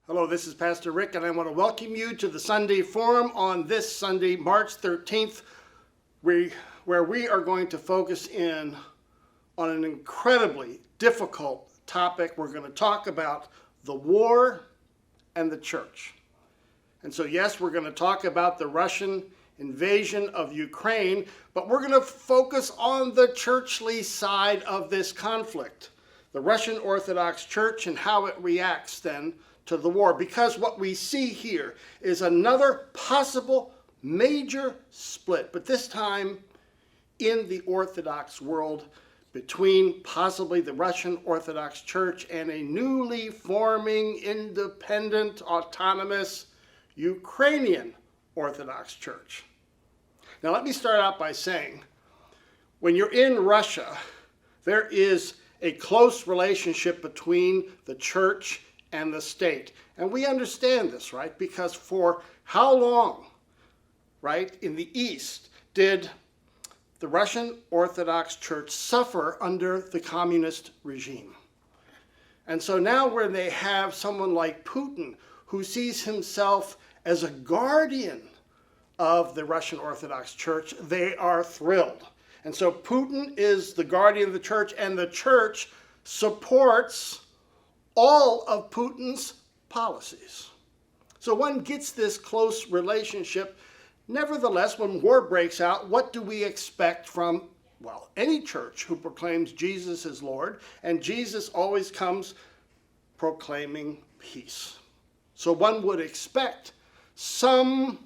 Hello, this is Pastor Rick, and I want to welcome you to the Sunday Forum on this Sunday, March 13th, where we are going to focus in on an incredibly difficult topic. We're going to talk about the war and the church. And so, yes, we're going to talk about the Russian invasion of Ukraine, but we're going to focus on the churchly side of this conflict, the Russian Orthodox Church and how it reacts then to the war, because what we see here is another possible major split, but this time in the Orthodox world between possibly the Russian Orthodox Church and a newly forming independent, autonomous Ukrainian Orthodox Church. Now let me start out by saying, when you're in Russia, there is a close relationship between the church and the state. And we understand this, right? Because for how long, right, in the East did the Russian Orthodox Church suffer under the communist regime? And so now when they have someone like Putin who sees himself as a guardian of the Russian Orthodox Church, they are thrilled. And so Putin is the guardian of the church, and the church supports all of Putin's policies. So one gets this close relationship. Nevertheless, when war breaks out, what do we expect from, well, any church who proclaims Jesus as Lord? And Jesus always comes proclaiming peace. So one would expect some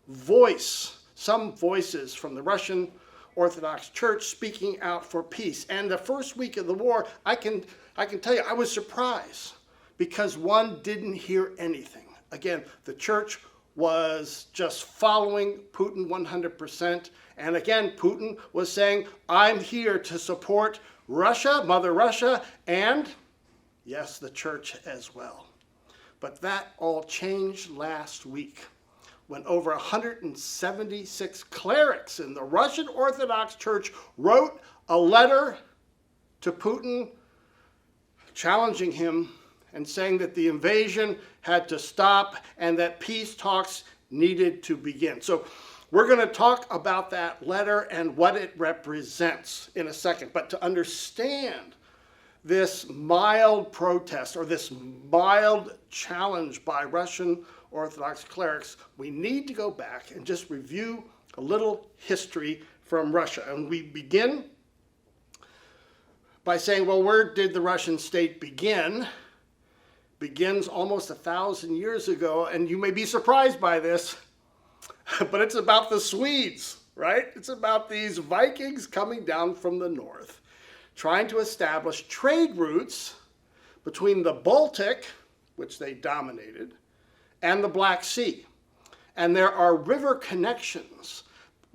voices from the Russian Orthodox Church speaking out for peace. And the first week of the war, I can tell you, I was surprised because one didn't hear anything. Again, the church was just following Putin 100%. And again, Putin was saying, I'm here to support Russia, Mother Russia, and yes, the church as well. But that all changed last week when over 176 clerics in the Russian Orthodox Church wrote a letter to Putin challenging him and saying that the invasion had to stop and that peace talks needed to begin. So we're going to talk about that letter and what it represents in a second. But to understand this mild protest or this mild challenge by Russian Orthodox clerics, we need to go back and just review a little history from Russia. And we begin by saying, well, where did the Russian state begin? Begins almost 1,000 years ago, and you may be surprised by this, but it's about the Swedes, right? It's about these Vikings coming down from the north, trying to establish trade routes between the Baltic, which they dominated, and the Black Sea. And there are river connections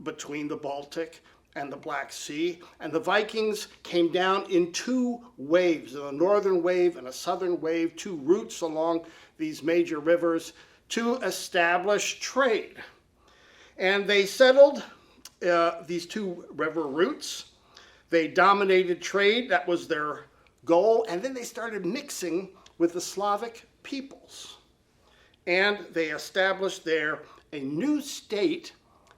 between the Baltic and the Black Sea, and the Vikings came down in two waves, a northern wave and a southern wave, two routes along these major rivers to establish trade. And they settled these two river routes. They dominated trade, that was their goal, and then they started mixing with the Slavic peoples. And they established there a new state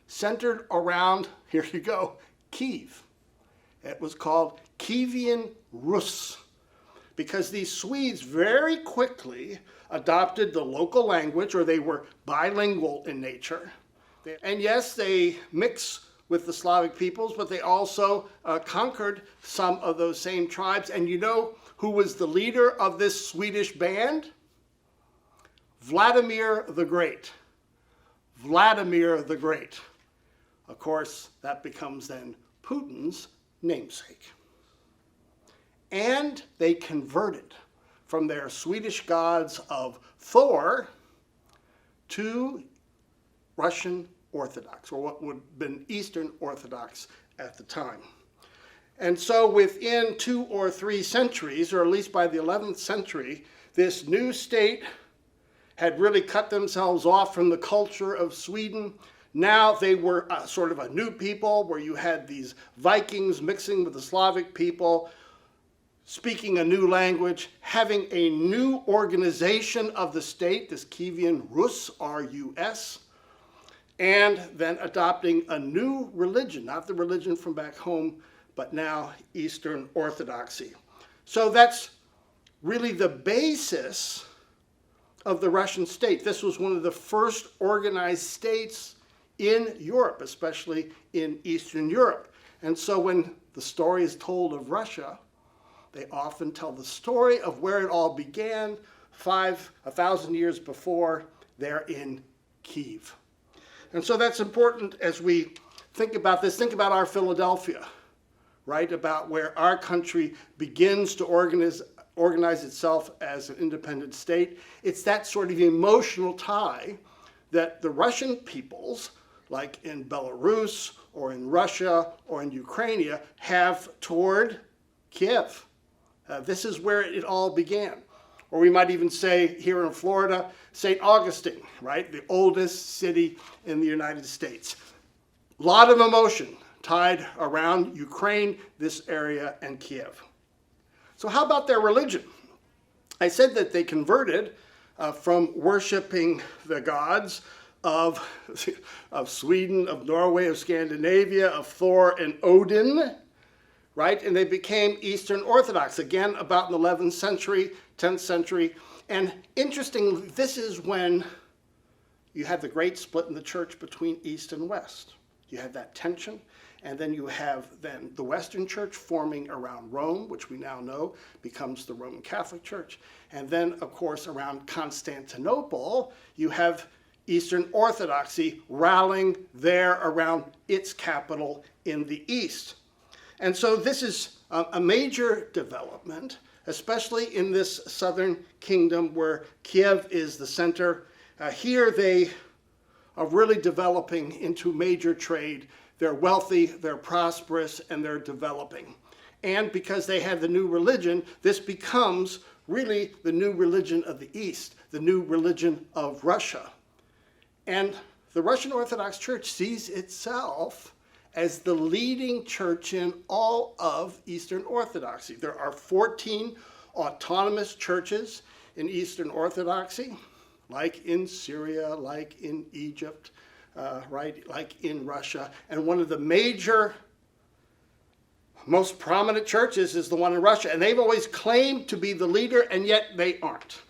centered around, here you go, Kiev. It was called Kievan Rus, because these Swedes very quickly adopted the local language, or they were bilingual in nature. And yes, they mix with the Slavic peoples, but they also conquered some of those same tribes. And you know who was the leader of this Swedish band? Vladimir the Great. Vladimir the Great. Of course, that becomes then Putin's namesake. And they converted from their Swedish gods of Thor to Russian Orthodox, or what would have been Eastern Orthodox at the time. And so within 2 or 3 centuries, or at least by the 11th century, this new state had really cut themselves off from the culture of Sweden. Now they were sort of a new people where you had these Vikings mixing with the Slavic people, speaking a new language, having a new organization of the state, this Kievan Rus, R-U-S, and then adopting a new religion, not the religion from back home, but now Eastern Orthodoxy. So that's really the basis of the Russian state. This was one of the first organized states in Europe, especially in Eastern Europe. And so when the story is told of Russia, they often tell the story of where it all began 1,000 years before there in Kiev. And so that's important as we think about this. Think about our Philadelphia, right? About where our country begins to organize itself as an independent state. It's that sort of emotional tie that the Russian peoples, like in Belarus or in Russia or in Ukraine, have toward Kiev. This is where it all began. Or we might even say here in Florida, St. Augustine, right? The oldest city in the United States. A lot of emotion tied around Ukraine, this area, and Kiev. So how about their religion? I said that they converted from worshiping the gods of Sweden, of Norway, of Scandinavia, of Thor and Odin, right? And they became Eastern Orthodox, again, about in the 11th century, 10th century. And interestingly, this is when you had the great split in the church between East and West. You had that tension. And then you have then the Western Church forming around Rome, which we now know becomes the Roman Catholic Church. And then, of course, around Constantinople, you have Eastern Orthodoxy rallying there around its capital in the East. And so this is a major development, especially in this southern kingdom where Kiev is the center. Here they are really developing into major trade. They're wealthy, they're prosperous, and they're developing. And because they have the new religion, this becomes really the new religion of the East, the new religion of Russia. And the Russian Orthodox Church sees itself as the leading church in all of Eastern Orthodoxy. There are 14 autonomous churches in Eastern Orthodoxy, like in Syria, like in Egypt, right, like in Russia. And one of the major, most prominent churches is the one in Russia. And they've always claimed to be the leader, and yet they aren't.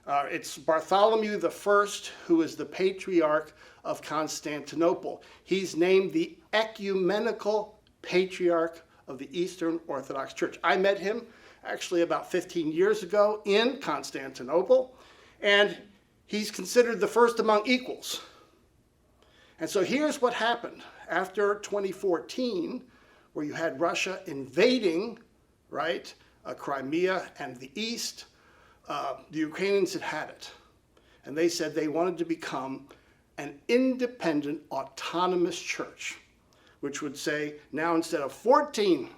It's Bartholomew I, who is the patriarch of Constantinople. He's named the ecumenical patriarch of the Eastern Orthodox Church. I met him actually about 15 years ago in Constantinople, and he's considered the first among equals. And so here's what happened after 2014, where you had Russia invading, right, Crimea and the East. The Ukrainians had it. And they said they wanted to become an independent, autonomous church, which would say now instead of 14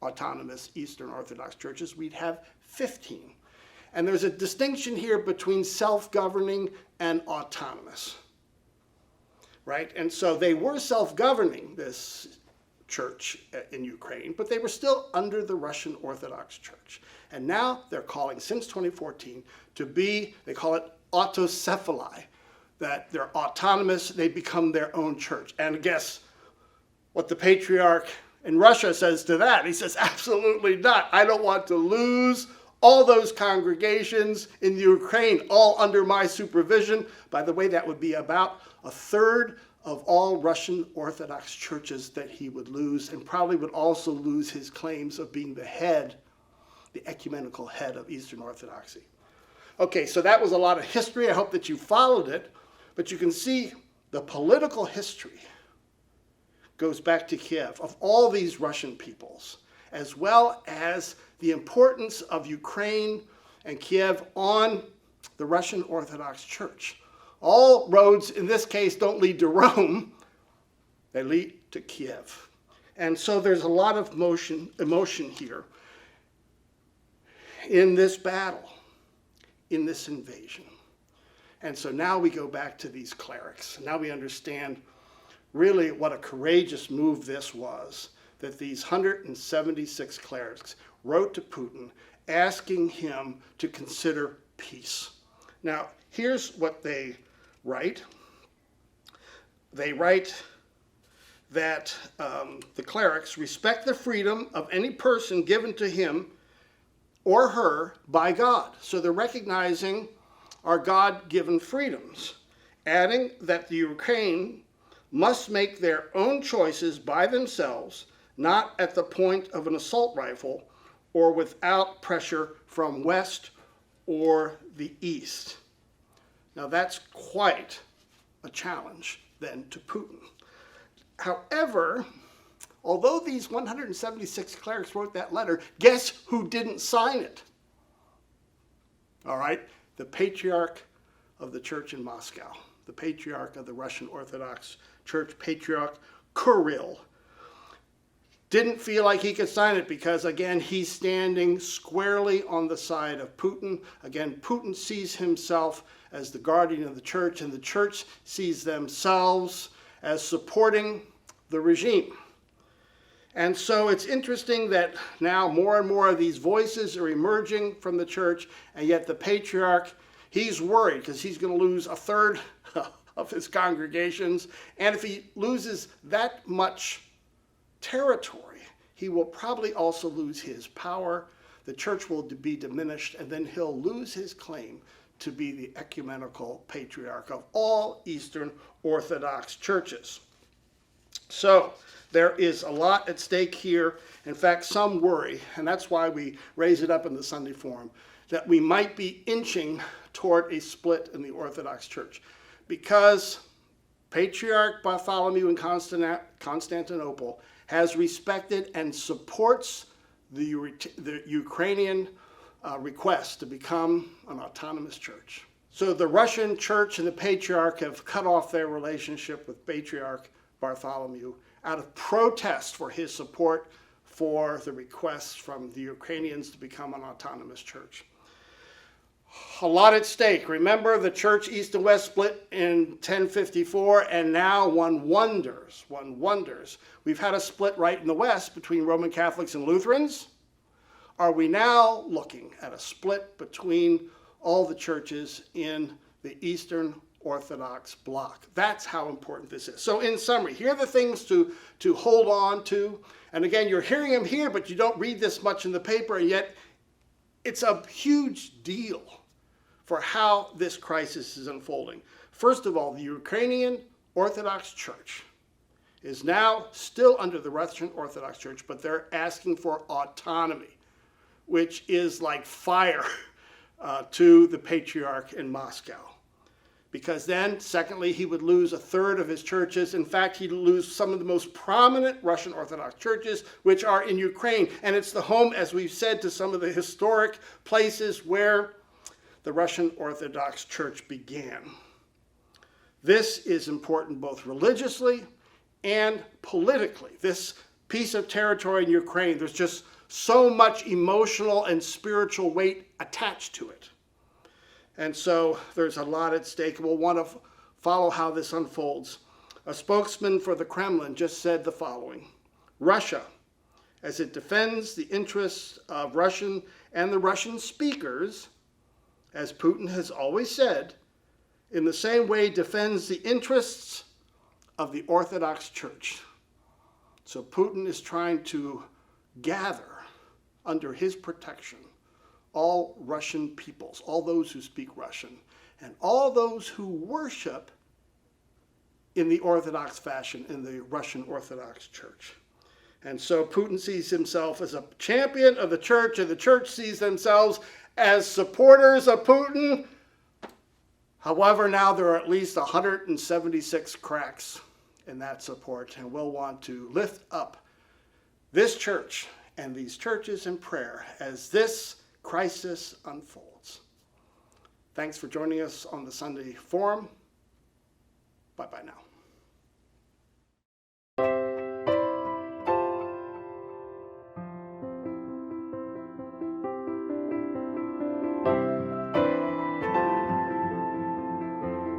autonomous Eastern Orthodox churches, we'd have 15. And there's a distinction here between self-governing and autonomous, right? And so they were self-governing, this church in Ukraine, but they were still under the Russian Orthodox Church. And now they're calling, since 2014, to be, they call it autocephaly, that they're autonomous, they become their own church. And guess what the patriarch in Russia says to that? He says, absolutely not. I don't want to lose all those congregations in Ukraine, all under my supervision. By the way, that would be about a third of all Russian Orthodox churches that he would lose, and probably would also lose his claims of being the head, the ecumenical head of Eastern Orthodoxy. Okay, so that was a lot of history. I hope that you followed it, but you can see the political history goes back to Kiev, of all these Russian peoples, as well as the importance of Ukraine and Kiev on the Russian Orthodox Church. All roads, in this case, don't lead to Rome, they lead to Kiev. And so there's a lot of emotion here in this battle, in this invasion. And so now we go back to these clerics. Now we understand really what a courageous move this was that these 176 clerics wrote to Putin asking him to consider peace. Now, here's what they write. They write that the clerics respect the freedom of any person given to him or her by God. So they're recognizing our God-given freedoms, adding that the Ukraine must make their own choices by themselves, not at the point of an assault rifle or without pressure from West or the East. Now that's quite a challenge then to Putin. However, although these 176 clerics wrote that letter, guess who didn't sign it? All right, the Patriarch of the Church in Moscow, the Patriarch of the Russian Orthodox Church, Patriarch Kirill, didn't feel like he could sign it because, again, he's standing squarely on the side of Putin. Again, Putin sees himself as the guardian of the church, and the church sees themselves as supporting the regime. And so it's interesting that now more and more of these voices are emerging from the church, and yet the patriarch, he's worried because he's going to lose a third of his congregations. And if he loses that much territory, he will probably also lose his power. The church will be diminished, and then he'll lose his claim to be the ecumenical patriarch of all Eastern Orthodox churches. So there is a lot at stake here. In fact, some worry, and that's why we raise it up in the Sunday Forum, that we might be inching toward a split in the Orthodox Church, because Patriarch Bartholomew in Constantinople has respected and supports the Ukrainian request to become an autonomous church. So the Russian church and the Patriarch have cut off their relationship with Patriarch Bartholomew out of protest for his support for the request from the Ukrainians to become an autonomous church. A lot at stake. Remember, the church east and west split in 1054, and now one wonders. We've had a split right in the west between Roman Catholics and Lutherans. Are we now looking at a split between all the churches in the Eastern Orthodox bloc? That's how important this is. So in summary, here are the things to hold on to. And again, you're hearing them here, but you don't read this much in the paper, and yet it's a huge deal for how this crisis is unfolding. First of all, the Ukrainian Orthodox Church is now still under the Russian Orthodox Church, but they're asking for autonomy, which is like fire to the Patriarch in Moscow. Because then, secondly, he would lose a third of his churches. In fact, he'd lose some of the most prominent Russian Orthodox churches, which are in Ukraine. And it's the home, as we've said, to some of the historic places where the Russian Orthodox Church began. This is important both religiously and politically. This piece of territory in Ukraine, there's just so much emotional and spiritual weight attached to it. And so there's a lot at stake. We'll want to follow how this unfolds. A spokesman for the Kremlin just said the following: Russia, as it defends the interests of Russian and the Russian speakers, as Putin has always said, in the same way defends the interests of the Orthodox Church. So Putin is trying to gather under his protection all Russian peoples, all those who speak Russian, and all those who worship in the Orthodox fashion in the Russian Orthodox Church. And so Putin sees himself as a champion of the church, and the church sees themselves as supporters of Putin. However, now there are at least 176 cracks in that support, and we'll want to lift up this church and these churches in prayer as this crisis unfolds. Thanks for joining us on the Sunday Forum. Bye-bye now.